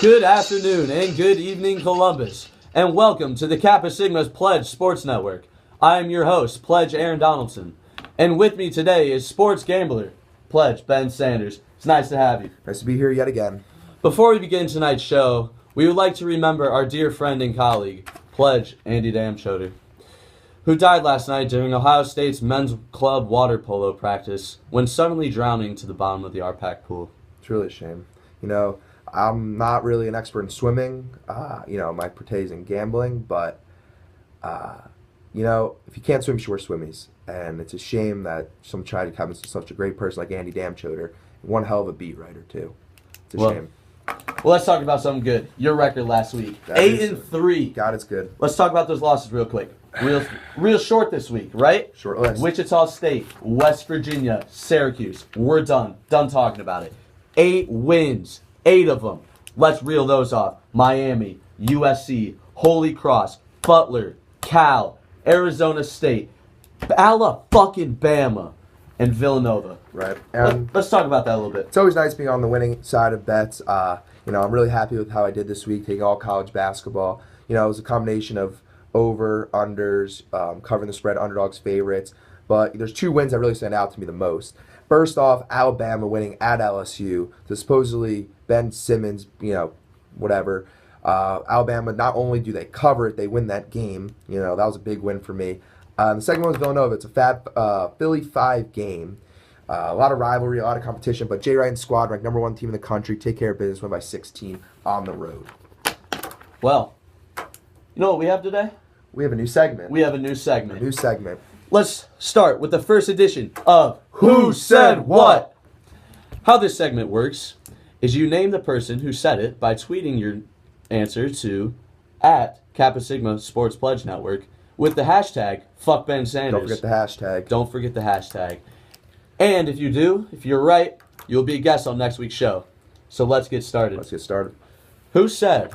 Good afternoon and good evening, Columbus, and welcome to the Kappa Sigma's Pledge Sports Network. I am your host, Pledge Aaron Donaldson, and with me today is sports gambler, Pledge Ben Sanders. It's nice to have you. Nice to be here yet again. Before we begin tonight's show, we would like to remember our dear friend and colleague, Pledge Andy Damschoter, who died last night during Ohio State's men's club water polo practice when suddenly drowning to the bottom of the RPAC pool. It's really a shame. You know, I'm not really an expert in swimming. My forte is in gambling, but, if you can't swim, you should wear swimmies. And it's a shame that some tried to come into such a great person like Andy Damschoter. One hell of a beat writer, too. It's a shame. Well, let's talk about something good. Your record last week, 8-3. God, it's good. Let's talk about those losses real quick. Real short this week, right? Short list. Wichita State, West Virginia, Syracuse. We're done. Done talking about it. 8 wins. 8 of them. Let's reel those off. Miami, USC, Holy Cross, Butler, Cal, Arizona State, Alabama, and Villanova. Right. And let's talk about that a little bit. It's always nice being on the winning side of bets. I'm really happy with how I did this week, taking all college basketball. It was a combination of over, unders, covering the spread, underdogs, favorites. But there's 2 wins that really stand out to me the most. First off, Alabama winning at LSU to supposedly Ben Simmons, whatever. Alabama, not only do they cover it, they win that game. That was a big win for me. The second one was Villanova. It's a Fat Philly 5 game. A lot of rivalry, a lot of competition, but Jay Wright's squad ranked number 1 team in the country, take care of business, win by 16 on the road. Well, you know what we have today? We have a new segment. A new segment. Let's start with the first edition of Who Said What? How this segment works is you name the person who said it by tweeting your answer to @Kappa Sigma Sports Pledge Network with the hashtag #FuckBenSanders. Don't forget the hashtag. And if you're right, you'll be a guest on next week's show. So let's get started. Who said,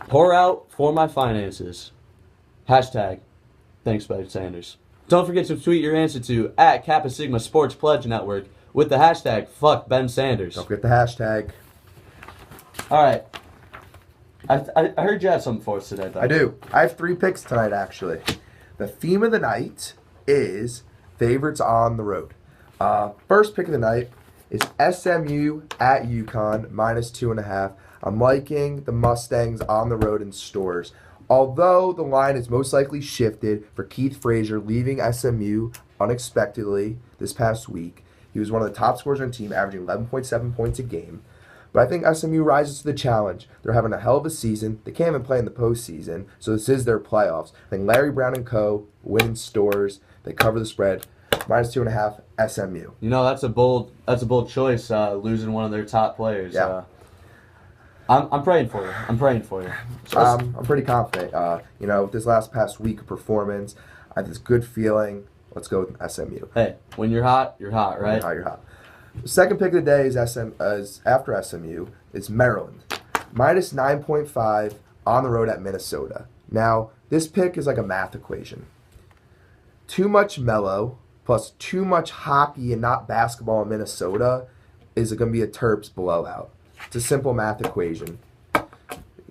"Pour out for my finances"? Hashtag, thanks, Ben Sanders. Don't forget to tweet your answer to @Kappa Sigma Sports Pledge Network with the hashtag #FuckBenSanders. Don't forget the hashtag. All right. I heard you had something for us today, though. I do. I have 3 picks tonight, actually. The theme of the night is favorites on the road. First pick of the night is SMU at UConn, -2.5. I'm liking the Mustangs on the road in stores. Although the line is most likely shifted for Keith Frazier leaving SMU unexpectedly this past week. He was one of the top scorers on the team, averaging 11.7 points a game. But I think SMU rises to the challenge. They're having a hell of a season. They can't even play in the postseason, so this is their playoffs. I think Larry Brown and co. win stores. They cover the spread. -2.5 SMU. That's a bold choice. Losing one of their top players. Yeah. I'm praying for you. I'm pretty confident. With this past week of performance, I have this good feeling. Let's go with SMU. Hey, when you're hot, you're hot, right? You're hot. The second pick of the day is after SMU is Maryland, -9.5 on the road at Minnesota. Now, this pick is like a math equation. Too much mellow plus too much hockey and not basketball in Minnesota is going to be a Terps blowout. It's a simple math equation.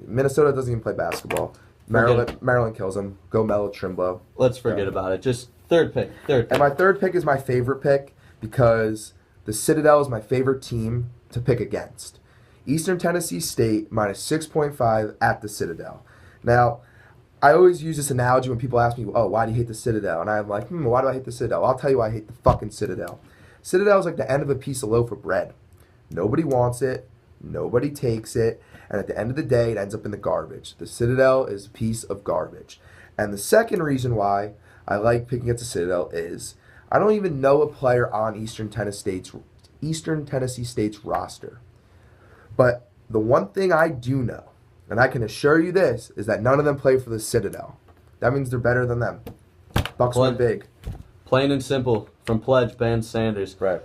Minnesota doesn't even play basketball. Maryland kills them. Go Melo Trimble. Let's forget about it. Just third pick. And my third pick is my favorite pick because the Citadel is my favorite team to pick against. Eastern Tennessee State -6.5 at the Citadel. Now, I always use this analogy when people ask me, "Oh, why do you hate the Citadel?" And I'm like, why do I hate the Citadel? I'll tell you why I hate the fucking Citadel. Citadel is like the end of a piece of loaf of bread. Nobody wants it. Nobody takes it. And at the end of the day, it ends up in the garbage. The Citadel is a piece of garbage. And the second reason why I like picking at the Citadel is I don't even know a player on Eastern Tennessee State's roster. But the one thing I do know, and I can assure you this, is that none of them play for the Citadel. That means they're better than them. Bucks win big. Plain and simple from Pledge Ben Sanders. Right.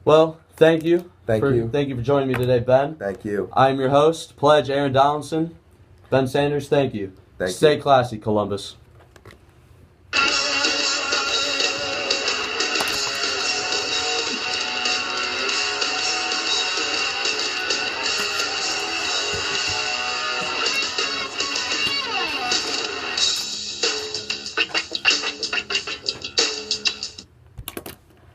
Well, thank you. Thank you. Thank you for joining me today, Ben. Thank you. I'm your host, Pledge Aaron Donaldson. Ben Sanders, thank you. Thank you. Stay classy, Columbus.